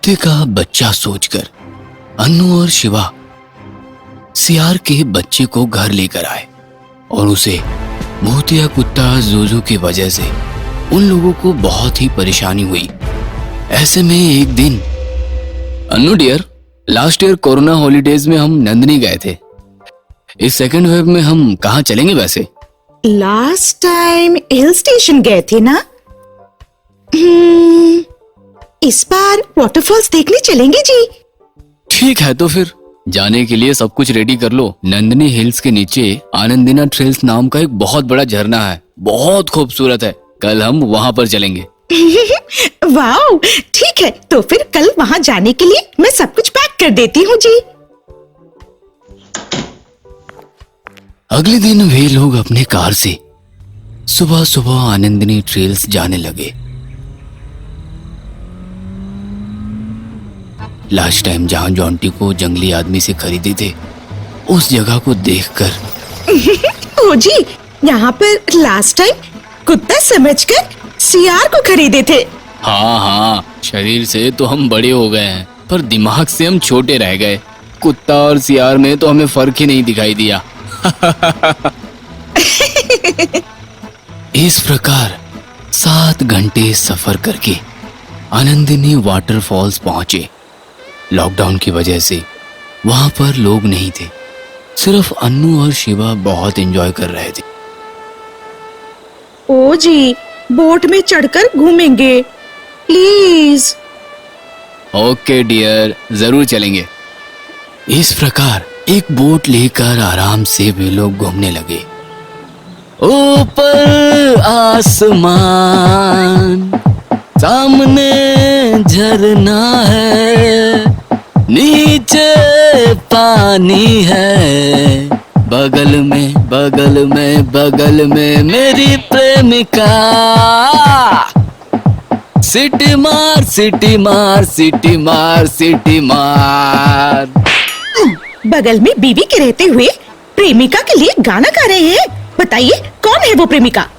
कुत्ते का बच्चा सोचकर अन्नू और शिवा सियार के बच्चे को घर लेकर आए और उसे भूतिया कुत्ता जोजो की वजह से उन लोगों को बहुत ही परेशानी हुई। ऐसे में एक दिन, Annu dear, last year corona holidays में हम नंदनी गए थे। इस सेकंड वेव में हम कहाँ चलेंगे वैसे? लास्ट टाइम हिल स्टेशन गए थे ना? इस बार वाटरफॉल्स देखने चलेंगे जी। ठीक है, तो फिर जाने के लिए सब कुछ रेडी कर लो। नंदनी हिल्स के नीचे आनंदीना ट्रेल्स नाम का एक बहुत बड़ा झरना है, बहुत खूबसूरत है। कल हम वहाँ पर चलेंगे। वाओ, ठीक है, तो फिर कल वहाँ जाने के लिए मैं सब कुछ पैक कर देती हूँ जी। अगले दिन वे लोग अपने कार से सुबह सुबह आनंदिनी ट्रेल्स जाने लगे। लास्ट टाइम जहां जॉन्टी को जंगली आदमी से खरीदे थे, उस जगह को देखकर ओ जी, यहाँ पर लास्ट टाइम कुत्ता समझकर सियार को खरीदे थे। हाँ, शरीर से तो हम बड़े हो गए हैं, पर दिमाग से हम छोटे रह गए। कुत्ता और सियार में तो हमें फर्क ही नहीं दिखाई दिया। इस प्रकार 7 घंटे सफर करके आनंदिनी वाटरफॉल्स पहुंचे। लॉकडाउन की वजह से वहां पर लोग नहीं थे, सिर्फ अन्नू और शिवा बहुत एंजॉय कर रहे थे। ओ जी, बोट में चढ़कर घूमेंगे प्लीज। ओके डियर, जरूर चलेंगे। इस प्रकार एक बोट लेकर आराम से वे लोग घूमने लगे। ऊपर आसमान, सामने झरना है, नीचे पानी है, बगल में मेरी प्रेमिका। सिटी मार, सिटी मार, सिटी मार, सिटी मार। बगल में बीवी के रहते हुए प्रेमिका के लिए गाना गा रहे हैं। बताइए कौन है वो प्रेमिका?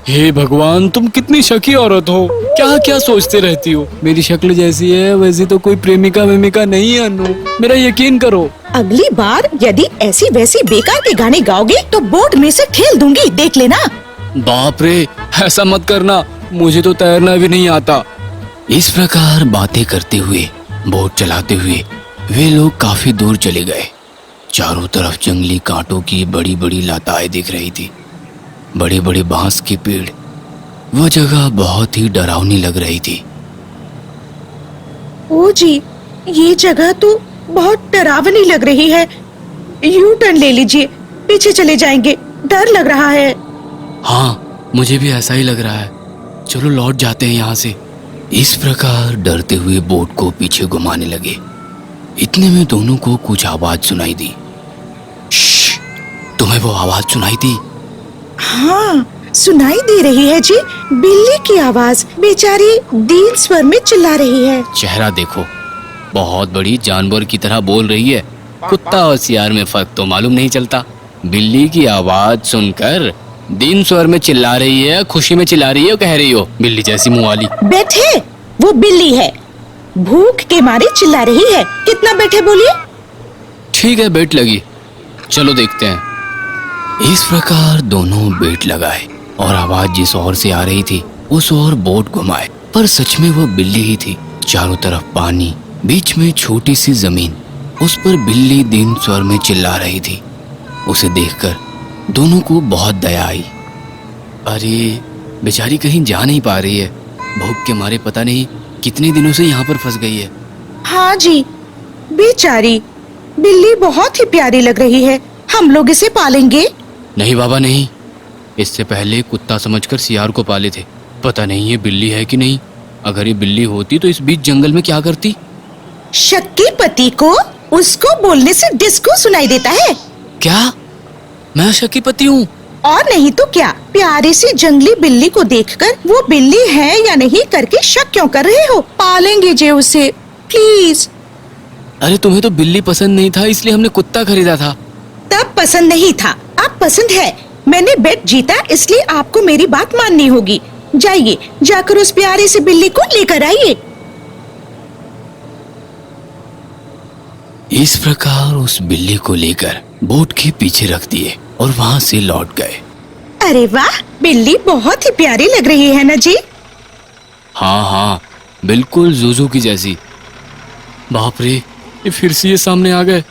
हे भगवान, तुम कितनी शकी औरत हो, क्या क्या सोचते रहती हो। मेरी शक्ल जैसी है वैसी तो कोई प्रेमिका वेमिका नहीं है अन्नू, मेरा यकीन करो। अगली बार यदि ऐसी वैसी बेकार के गाने गाओगे तो बोट में से ठेल दूंगी, देख लेना। बाप रे, ऐसा मत करना, मुझे तो तैरना भी नहीं आता। इस प्रकार बातें करते हुए, बोट चलाते हुए वे लोग काफी दूर चले गए। चारों तरफ जंगली कांटों की बड़ी बड़ी लताएं दिख रही थी, बड़े बड़े बांस के पेड़। वो जगह बहुत ही डरावनी लग रही थी। ओ जी, ये जगह तो बहुत डरावनी लग रही है। यू टर्न ले लीजिए, पीछे चले जाएंगे, डर लग रहा है। हाँ, मुझे भी ऐसा ही लग रहा है, चलो लौट जाते हैं यहाँ से। इस प्रकार डरते हुए बोट को पीछे घुमाने लगे। इतने में दोनों को कुछ आवाज सुनाई दी। श्श, तुम्हें वो आवाज सुनाई दी? हाँ, सुनाई दे रही है जी, बिल्ली की आवाज। बेचारी दीन स्वर में चिल्ला रही है। चेहरा देखो, बहुत बड़ी जानवर की तरह बोल रही है। कुत्ता और सियार में फर्क तो मालूम नहीं चलता। बिल्ली की आवाज सुनकर दीन स्वर में चिल्ला रही है, खुशी में चिल्ला रही है, कह रही हो बिल्ली जैसी मुंह वाली। बैठे, वो बिल्ली है, भूख के मारे चिल्ला रही है। कितना बैठे बोलिए? ठीक है, बेट लगी, चलो देखते हैं। इस प्रकार दोनों बेट लगाए और आवाज जिस ओर से आ रही थी उस ओर बोट घुमाए, पर सच में वो बिल्ली ही थी। चारों तरफ पानी, बीच में छोटी सी जमीन, उस पर बिल्ली दीन स्वर में चिल्ला रही थी। उसे देखकर दोनों को बहुत दया आई। अरे बेचारी कहीं जा नहीं पा रही है, भूख के मारे पता नहीं कितने दिनों से यहाँ पर फंस गई है। हाँ जी, बेचारी बिल्ली बहुत ही प्यारी लग रही है, हम लोग इसे पालेंगे। नहीं बाबा नहीं, इससे पहले कुत्ता समझकर सियार को पाले थे, पता नहीं ये बिल्ली है कि नहीं। अगर ये बिल्ली होती तो इस बीच जंगल में क्या करती? शक्की पति को उसको बोलने से डिस्को सुनाई देता है। क्या मैं शक्की पति हूँ? और नहीं तो क्या। प्यारी सी जंगली बिल्ली को देखकर वो बिल्ली है या नहीं करके शक क्यों कर रहे हो? पालेंगे जे उसे, प्लीज। अरे तुम्हें तो बिल्ली पसंद नहीं था, इसलिए हमने कुत्ता खरीदा था। तब पसंद नहीं था, अब पसंद है। मैंने बेट जीता, इसलिए आपको मेरी बात माननी होगी। जाइए, जाकर उस प्यारी सी बिल्ली को लेकर आइए। इस प्रकार उस बिल्ली को लेकर बोट के पीछे रख दिए और वहां से लौट गए। अरे वाह, बिल्ली बहुत ही प्यारी लग रही है ना जी। हाँ हाँ, बिल्कुल जुजू की जैसी। बाप रे, ये फिर से ये सामने आ गए।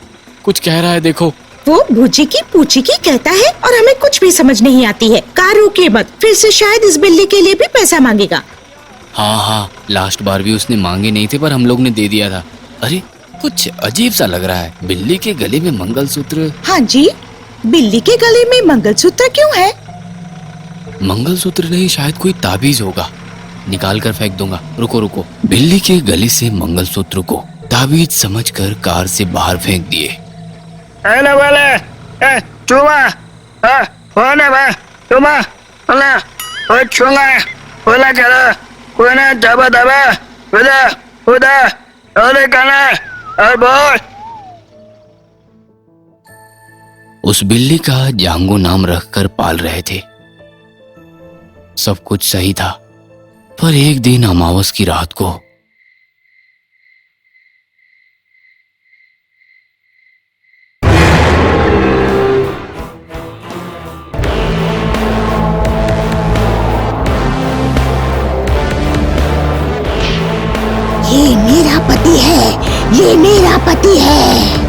कुछ कह रहा है, देखो। वो भूजी की पूछी की कहता है और हमें कुछ भी समझ नहीं आती है। कार रोके मत, फिर से शायद इस बिल्ली के लिए भी पैसा मांगेगा। हाँ हाँ, लास्ट बार भी उसने मांगे नहीं थे पर हम लोग ने दे दिया था। अरे कुछ अजीब सा लग रहा है। बिल्ली के गले में मंगलसूत्र। हाँ जी, बिल्ली के गले में मंगलसूत्र क्यों है? मंगलसूत्र नहीं, शायद कोई ताबीज होगा। निकाल कर फेंक दूंगा। रुको रुको। बिल्ली के गले से मंगलसूत्र को ताबीज समझकर कार से बाहर फेंक दिए। Ano wala? Cuma, wala ba? Cuma, wala, cuma, wala kara, wala daba daba, wala, wala kana, boy. उस बिल्ली का जांगो नाम रखकर पाल रहे थे। सब कुछ सही था, पर एक दिन अमावस की रात को ये मेरा पति है, ये मेरा पति है।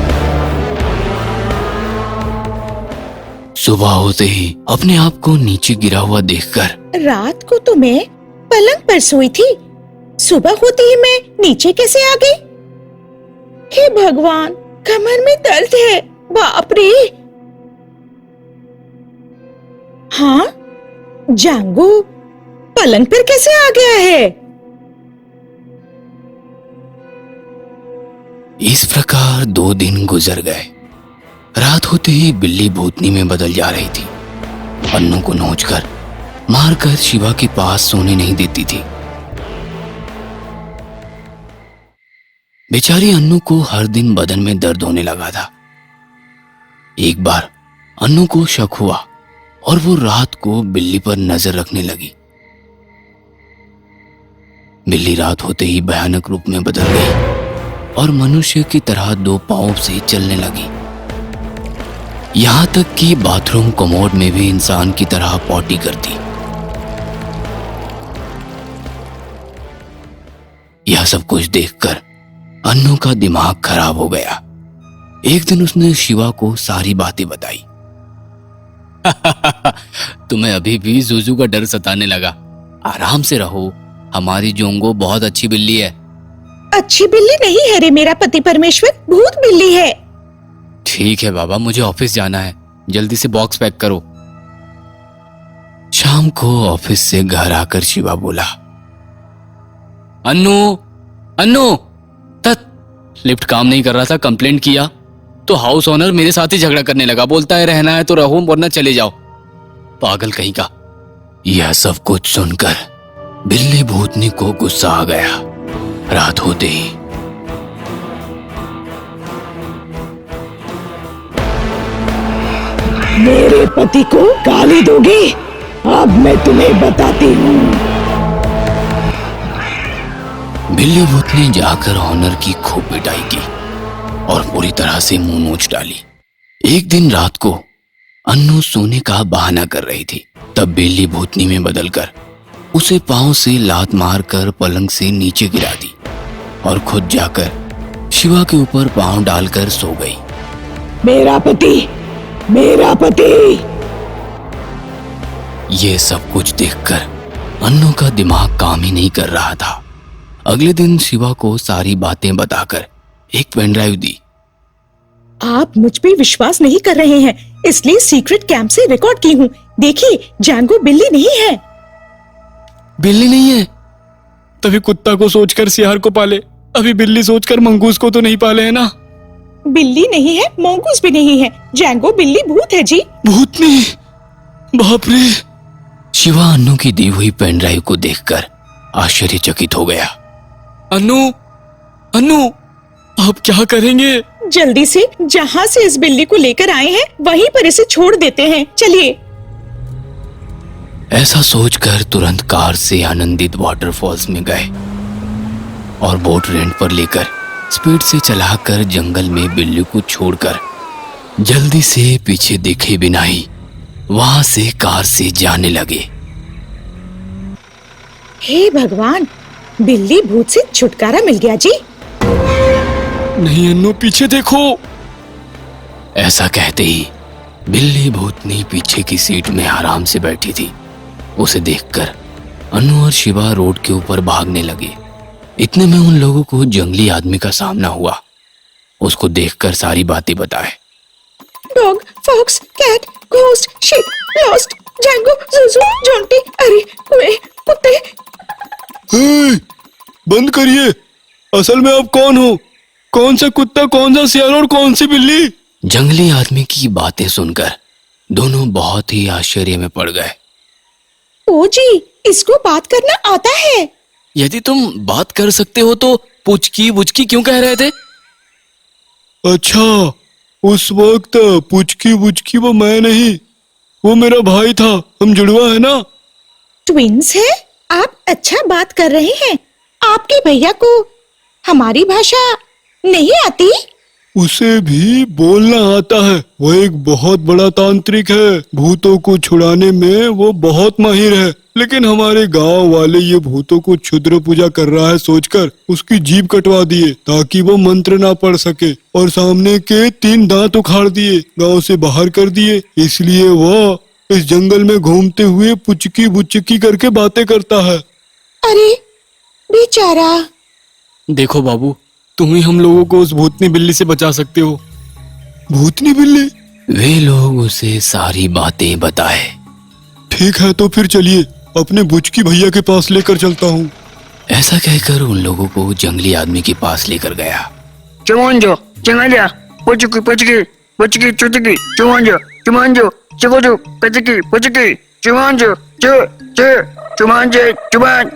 सुबह होते ही अपने आप को नीचे गिरा हुआ देखकर रात को तो मैं पलंग पर सोई थी, सुबह होते ही मैं नीचे कैसे आ गई? हे भगवान, कमर में दर्द है। बाप रे। हाँ, जांगू पलंग पर कैसे आ गया है? इस प्रकार 2 दिन गुजर गए। रात होते ही बिल्ली भूतनी में बदल जा रही थी। अन्नू को नोचकर मारकर शिवा के पास सोने नहीं देती थी। बेचारी अन्नू को हर दिन बदन में दर्द होने लगा था। एक बार अन्नू को शक हुआ और वो रात को बिल्ली पर नजर रखने लगी। बिल्ली रात होते ही भयानक रूप में बदल गई और मनुष्य की तरह 2 पांवों से चलने लगी। यहां तक कि बाथरूम कमोड में भी इंसान की तरह पॉटी करती। यह सब कुछ देखकर अन्नू का दिमाग खराब हो गया। एक दिन उसने शिवा को सारी बातें बताई। तुम्हें अभी भी जुजू का डर सताने लगा। आराम से रहो, हमारी जोंगो बहुत अच्छी बिल्ली है। अच्छी बिल्ली नहीं है रे मेरा पति परमेश्वर, भूत बिल्ली है। ठीक है बाबा, मुझे ऑफिस जाना है, जल्दी से बॉक्स पैक करो। शाम को ऑफिस से घर आकर शिवा बोला, अन्नू अन्नू, तत लिफ्ट काम नहीं कर रहा था, कंप्लेंट किया तो हाउस ओनर मेरे साथ ही झगड़ा करने लगा। बोलता है रहना है तो रहो वरना चले जाओ। पागल कहीं का। यह सब कुछ सुनकर बिल्ली भूतनी को गुस्सा आ गया। रात होते ही मेरे पति को गाली दोगे? अब मैं तुम्हें बताती हूँ। बिल्ली भूतनी जाकर ऑनर की खूब पिटाई की और पूरी तरह से मुंह नोच डाली। एक दिन रात को अन्नू सोने का बहाना कर रही थी, तब बिल्ली भूतनी में बदलकर उसे पांव से लात मारकर पलंग से नीचे गिरा दी और खुद जाकर शिवा के ऊपर पांव डालकर सो गई। मेरा पति, मेरा पति। ये सब कुछ देखकर अन्नू का दिमाग काम ही नहीं कर रहा था। अगले दिन शिवा को सारी बातें बताकर एक पेन ड्राइव दी। आप मुझ पे विश्वास नहीं कर रहे हैं, इसलिए सीक्रेट कैंप से रिकॉर्ड की हूँ। देखिए, जांगो बिल्ली नहीं है। बिल्ली नहीं है? तभी कुत्ता को सोचकर सियार को पाले, अभी बिल्ली सोचकर मंगूस को तो नहीं पाले है ना? बिल्ली नहीं है, मंगूस भी नहीं है, जांगो बिल्ली भूत है जी। भूतनी? बाप रे! शिवा अन्नू की दी हुई पेन ड्राइव को देखकर आश्चर्यचकित हो गया। अन्नू, अन्नू, आप क्या करेंगे? जल्दी से जहाँ से इस बिल्ली को लेकर आए हैं वहीं पर इसे छोड़ देते हैं, चलिए। ऐसा सोचकर तुरंत कार से आनंदित वाटरफॉल्स में गए और बोट रेंट पर लेकर स्पीड से चलाकर जंगल में बिल्ली को छोड़कर जल्दी से पीछे देखे बिना ही वहां से कार से जाने लगे। हे भगवान, बिल्ली भूत से छुटकारा मिल गया जी। नहीं अन्नू, पीछे देखो। ऐसा कहते ही बिल्ली भूतनी पीछे की सीट में आराम से बैठी थी। उसे देखकर अन्नू और शिवा रोड के ऊपर भागने लगे। इतने में उन लोगों को जंगली आदमी का सामना हुआ। उसको देखकर सारी बातें बताए। Dog, fox, cat, ghost, ship, lost, Jango, Juju, Jonty, अरे वे कुत्ते। हे, बंद करिए। असल में आप कौन हो? कौन सा कुत्ता, कौन सा सियार और कौन सी बिल्ली? जंगली आदमी की बातें सुनकर दोनों बहुत ही आश्चर्य में पड़ गए। ओ जी, इसको बात करना आता है। यदि तुम बात कर सकते हो तो पुचकी बुचकी क्यों कह रहे थे? अच्छा, उस वक्त पुचकी बुचकी वो मैं नहीं, वो मेरा भाई था। हम जुड़वा है ना। ट्विंस है? आप अच्छा बात कर रहे हैं। आपके भैया को हमारी भाषा नहीं आती? उसे भी बोलना आता है। वो एक बहुत बड़ा तांत्रिक है। भूतों को छुड़ाने में वो बहुत माहिर है। लेकिन हमारे गांव वाले ये भूतों को क्षुद्र पूजा कर रहा है सोचकर उसकी जीभ कटवा दिए ताकि वो मंत्र ना पढ़ सके, और सामने के 3 दांत उखाड़ दिए, गांव से बाहर कर दिए। इसलिए वो इस जंगल में घूमते हुए पुचकी बुचकी करके बातें करता है। अरे बेचारा। देखो बाबू, तुम ही हम लोगों को उस भूतनी बिल्ली से बचा सकते हो। भूतनी बिल्ली? वे लोग उसे सारी बातें बताए। ठीक है, तो फिर चलिए, अपने बुचकी भैया के पास लेकर चलता हूँ। ऐसा कहकर उन लोगों को जंगली आदमी के पास लेकर गया। चुमंजो, चिंगाजा, पुचकी पुचकी, पुचकी चुचकी, चुमंजो, चुमंजो, चिकोजो, कचकी, पुचकी, चुमंजो, चु, चु, चुमंजे, चुमन।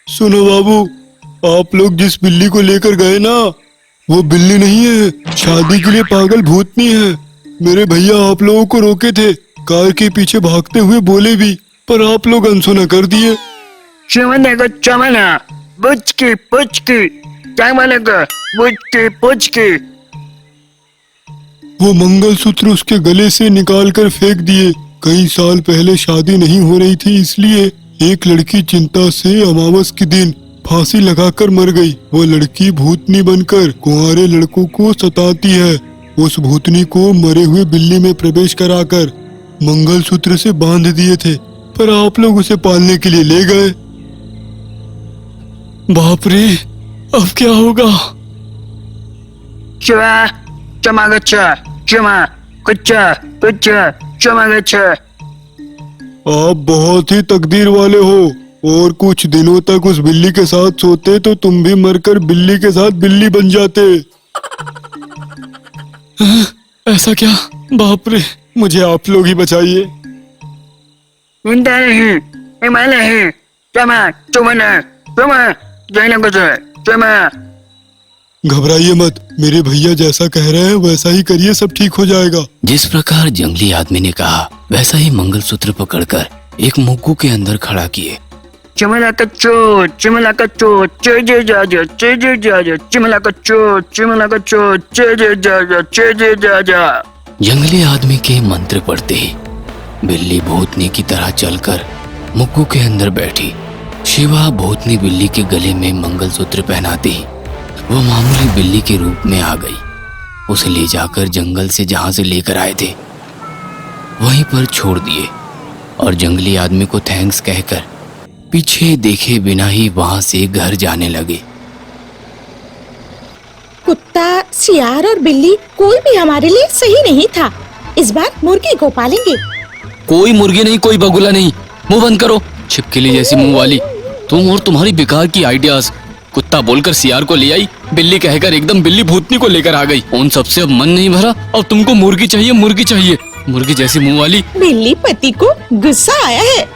सुनो बाबू, आप लोग जिस बिल्ली को लेकर गए ना, वो बिल्ली नहीं है, शादी के लिए पागल भूतनी है। मेरे भैया आप लोगों को रोके थे, कार के पीछे भागते हुए बोले भी, पर आप लोग अनसुना कर दिए। चुमने को चमना, पुचकी पुचकी, चमने को पुचकी पुचकी। वो मंगलसूत्र उसके गले से निकालकर फेंक दिए। कई साल पहले शादी नहीं हो रही थी, इसलिए एक लड़की चिंता से अमावस के दिन फांसी लगाकर मर गई। वो लड़की भूतनी बनकर कुंवारे लड़कों को सताती है। उस भूतनी को मरे हुए बिल्ली में प्रवेश कराकर मंगलसूत्र से बांध दिए थे, पर आप लोग उसे पालने के लिए ले गए। बाप रे, अब क्या होगा? चुआ, चमागच्छा, चुमा, कुच्चा, कुच्चा, चमागच्छा। आप बहुत ही तकदीर वाले हो, और कुछ दिनों तक उस बिल्ली के साथ सोते तो तुम भी मरकर बिल्ली के साथ बिल्ली बन जाते। ऐसा क्या? बाप रे, मुझे आप लोग ही बचाइए। इंदा नहीं, हिमालय है, चमा, चुमना, चुमा, जाने को चुमा। घबराइए मत, मेरे भैया जैसा कह रहे हैं वैसा ही करिए, सब ठीक हो जाएगा। जिस प्रकार जंगली आदमी ने कहा वैसा ही मंगलसूत्र पकड़कर एक मुग्गू के अंदर खड़ा किए। चिमला का चो, चिमला का चो, चेजे जाजा, चेजे जाजा, चिमला का चो, चिमला का चो, चेजे जाजा, चेजे जाजा। जंगली आदमी के मंत्र पढ़ते ही बिल्ली भूतनी की तरह चलकर मुग्गू के अंदर बैठी। शिवा भूतनी बिल्ली के गले में मंगलसूत्र पहनाते ही वो मामूली बिल्ली के रूप में आ गई। उसे ले जाकर जंगल से जहां से लेकर आए थे वहीं पर छोड़ दिए और जंगली आदमी को थैंक्स कहकर पीछे देखे बिना ही वहां से घर जाने लगे। कुत्ता, सियार और बिल्ली कोई भी हमारे लिए सही नहीं था। इस बार मुर्गी को पालेंगे। कोई मुर्गी नहीं, कोई बगुला नहीं। मुंह बंद करो, छिपकली जैसी मुंह वाली तुम और तुम्हारी बेकार की आइडियाज। कुत्ता बोलकर सियार को ले आई, बिल्ली कहकर एकदम बिल्ली भूतनी को लेकर आ गई। उन सबसे अब मन नहीं भरा, अब तुमको मुर्गी चाहिए, मुर्गी चाहिए, मुर्गी जैसी मुंह वाली। बिल्ली पति को गुस्सा आया है।